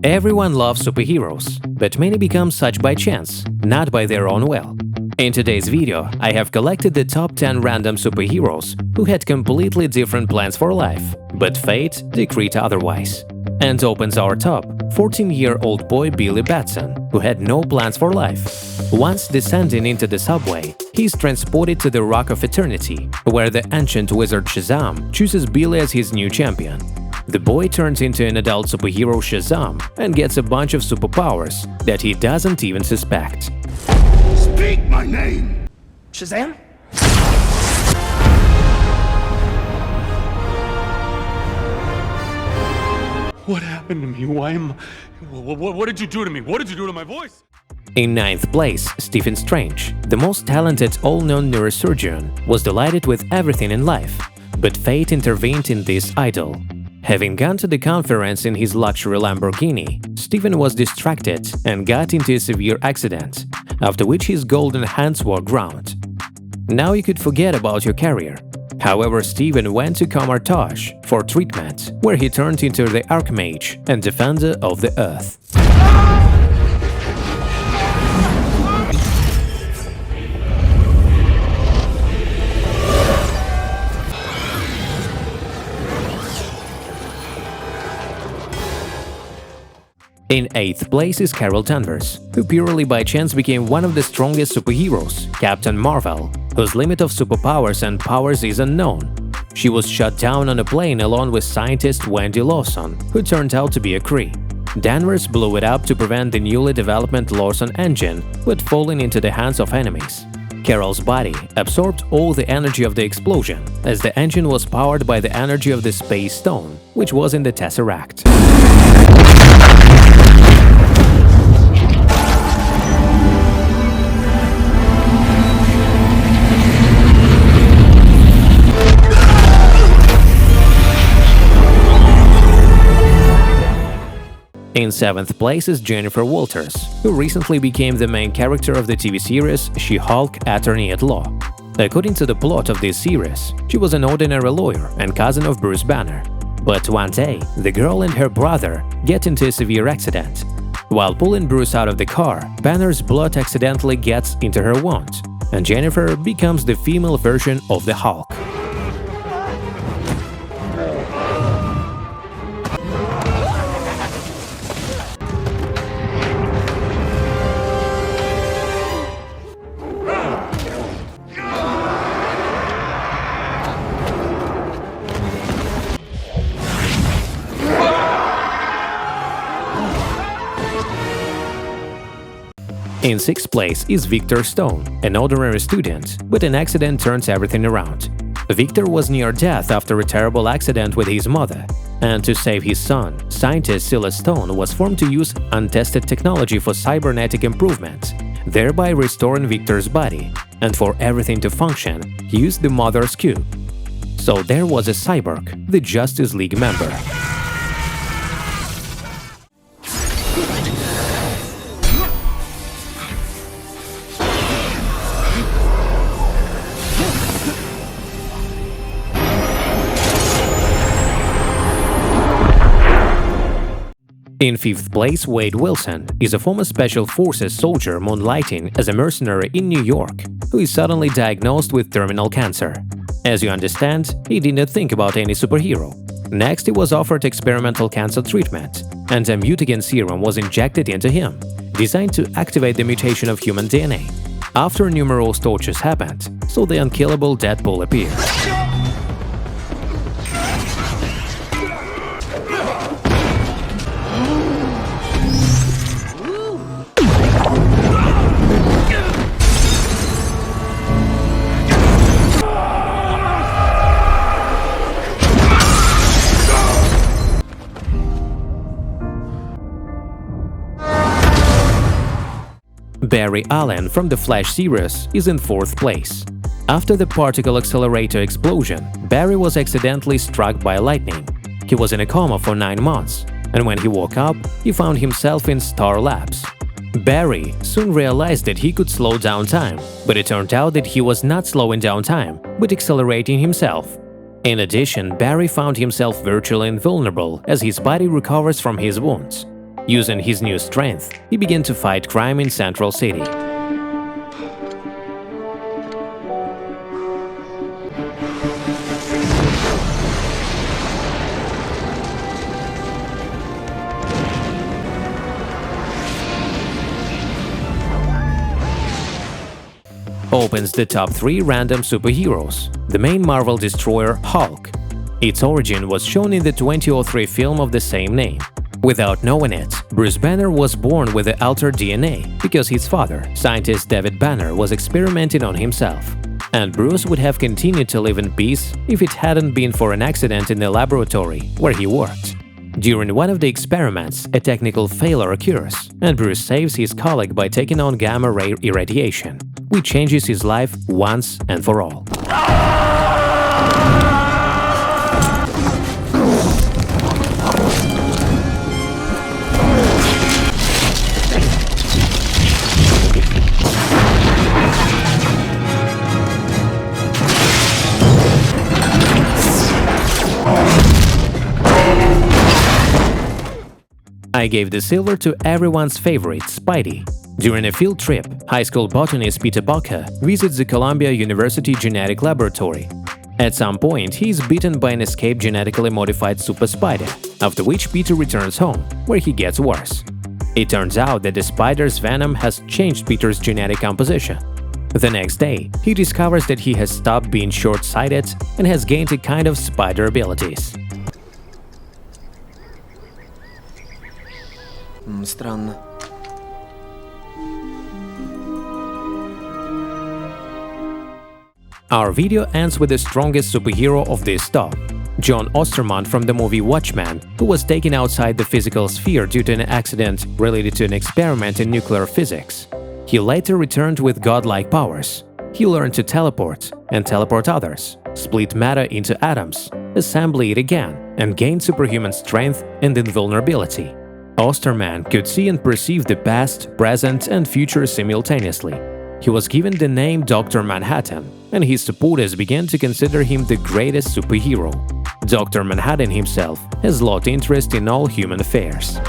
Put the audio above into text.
Everyone loves superheroes, but many become such by chance, not by their own will. In today's video, I have collected the top 10 random superheroes who had completely different plans for life, but fate decreed otherwise. And opens our top 14-year-old boy Billy Batson, who had no plans for life. Once descending into the subway, he is transported to the Rock of Eternity, where the ancient wizard Shazam chooses Billy as his new champion. The boy turns into an adult superhero Shazam and gets a bunch of superpowers that he doesn't even suspect. Speak my name! Shazam? What happened to me? What did you do to me? What did you do to my voice? In 9th place, Stephen Strange, the most talented all-known neurosurgeon, was delighted with everything in life, but fate intervened in this idol. Having gone to the conference in his luxury Lamborghini, Stephen was distracted and got into a severe accident, after which his golden hands were ground. Now you could forget about your career. However, Stephen went to Comartage for treatment, where he turned into the Archmage and Defender of the Earth. In 8th place is Carol Danvers, who purely by chance became one of the strongest superheroes, Captain Marvel, whose limit of superpowers and powers is unknown. She was shot down on a plane along with scientist Wendy Lawson, who turned out to be a Kree. Danvers blew it up to prevent the newly developed Lawson engine but falling into the hands of enemies. Carol's body absorbed all the energy of the explosion, as the engine was powered by the energy of the Space Stone, which was in the Tesseract. In 7th place is Jennifer Walters, who recently became the main character of the TV series She-Hulk Attorney at Law. According to the plot of this series, she was an ordinary lawyer and cousin of Bruce Banner. But one day, the girl and her brother get into a severe accident. While pulling Bruce out of the car, Banner's blood accidentally gets into her wound, and Jennifer becomes the female version of the Hulk. In 6th place is Victor Stone, an ordinary student, but an accident turns everything around. Victor was near death after a terrible accident with his mother, and to save his son, scientist Silas Stone was formed to use untested technology for cybernetic improvement, thereby restoring Victor's body, and for everything to function, he used the Mother's Cube. So there was a cyborg, the Justice League member. In 5th place, Wade Wilson is a former Special Forces soldier moonlighting as a mercenary in New York, who is suddenly diagnosed with terminal cancer. As you understand, he did not think about any superhero. Next, he was offered experimental cancer treatment, and a mutagen serum was injected into him, designed to activate the mutation of human DNA. After numerous tortures happened, so the unkillable Deadpool appeared. Barry Allen from the Flash series is in 4th place. After the particle accelerator explosion, Barry was accidentally struck by lightning. He was in a coma for 9 months, and when he woke up, he found himself in Star Labs. Barry soon realized that he could slow down time, but it turned out that he was not slowing down time, but accelerating himself. In addition, Barry found himself virtually invulnerable as his body recovers from his wounds. Using his new strength, he began to fight crime in Central City. Opens the top 3 random superheroes. The main Marvel destroyer Hulk. Its origin was shown in the 2003 film of the same name. Without knowing it, Bruce Banner was born with the altered DNA because his father, scientist David Banner, was experimenting on himself. And Bruce would have continued to live in peace if it hadn't been for an accident in the laboratory where he worked. During one of the experiments, a technical failure occurs, and Bruce saves his colleague by taking on gamma-ray irradiation, which changes his life once and for all. I gave the silver to everyone's favorite, Spidey. During a field trip, high school botanist Peter Bucker visits the Columbia University Genetic Laboratory. At some point, he is bitten by an escaped genetically modified super spider, after which Peter returns home, where he gets worse. It turns out that the spider's venom has changed Peter's genetic composition. The next day, he discovers that he has stopped being short-sighted and has gained a kind of spider abilities. Странно. Our video ends with the strongest superhero of this top, John Osterman from the movie Watchmen, who was taken outside the physical sphere due to an accident related to an experiment in nuclear physics. He later returned with godlike powers. He learned to teleport and teleport others, split matter into atoms, assemble it again, and gain superhuman strength and invulnerability. Osterman could see and perceive the past, present, and future simultaneously. He was given the name Dr. Manhattan, and his supporters began to consider him the greatest superhero. Dr. Manhattan himself has lot interest in all human affairs.